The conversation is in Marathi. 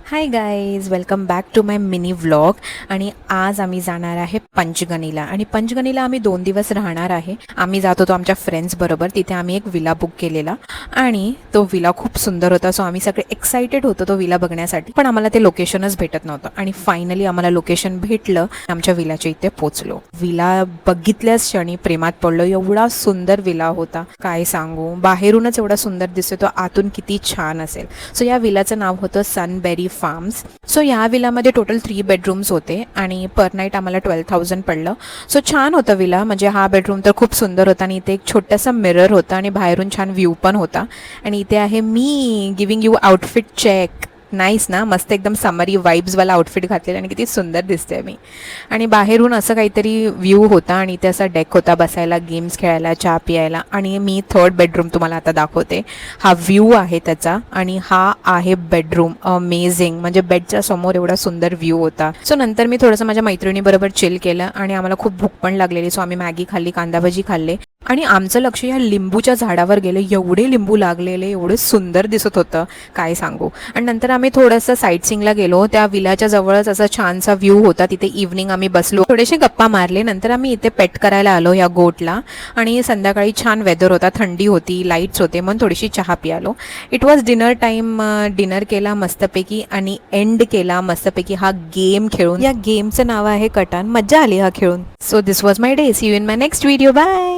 High guys, welcome back to my mini vlog. आणि आज आम्ही जाणार आहे पंचगणीला. आणि पंचगणीला आम्ही 2 दिवस राहणार आहे. आम्ही जात होतो आमच्या फ्रेंड्स बरोबर. तिथे आम्ही एक विला बुक केलेला आणि तो विला खूप सुंदर होता. सो आम्ही सगळे एक्साइटेड होतो तो विला बघण्यासाठी, पण आम्हाला ते लोकेशनच भेटत नव्हतं. आणि फायनली आम्हाला लोकेशन भेटलं. आमच्या विलाच्या इथे पोचलो. विला बघितल्याच क्षणी प्रेमात पडलो. एवढा सुंदर विला होता, काय सांगू. बाहेरूनच एवढा सुंदर दिसतो, तो आतून किती छान असेल. सो या विलाचं नाव होतं सनबेरी फार्म्स. सो या विलामध्ये टोटल 3 बेडरूम्स होते आणि पर नाईट आम्हाला 12,000 पडलं. सो छान होतं विला. म्हणजे हा बेडरूम तर खूप सुंदर होता आणि इथे एक छोटासा मिरर होता आणि बाहेरून छान व्ह्यू पण होता. आणि इथे आहे मी giving you outfit check. Nice ना, मस्त एकदम समरी वाईब्सवाला आउटफिट घातलेला आणि किती सुंदर दिसते मी. आणि बाहेरून असं काहीतरी व्ह्यू होता आणि इथे असा डेक होता बसायला, गेम्स खेळायला, चहा पियायला. आणि मी थर्ड बेडरूम तुम्हाला आता दाखवते. हा व्ह्यू आहे त्याचा आणि हा आहे बेडरूम. अमेझिंग. म्हणजे बेडच्या समोर एवढा सुंदर व्ह्यू होता. सो नंतर मी थोडंसं माझ्या मैत्रिणीबरोबर चिल केलं आणि आम्हाला खूप भूक पण लागलेली. सो आम्ही मॅगी खाल्ली, कांदाभजी खाल्ले आणि आमचं लक्ष या लिंबूच्या झाडावर गेलं. एवढे लिंबू लागलेले, एवढे सुंदर दिसत होतं, काय सांगू. आणि नंतर आम्ही थोडंसं साईटसिंगला गेलो. त्या विलाच्या जवळच असा छानसा व्ह्यू होता. तिथे इव्हनिंग आम्ही बसलो, थोडेसे गप्पा मारले. नंतर आम्ही इथे पेट करायला आलो या गोटला. आणि संध्याकाळी छान वेदर होता, थंडी होती, लाईट्स होते, म्हणून थोडीशी चहा पियालो. It was dinner time. Dinner केला मस्तपैकी आणि एंड केला मस्तपैकी हा गेम खेळून. या गेमचं नाव आहे कटान. मज्जा आली हा खेळून. So this was my day. See you in my next video. Bye.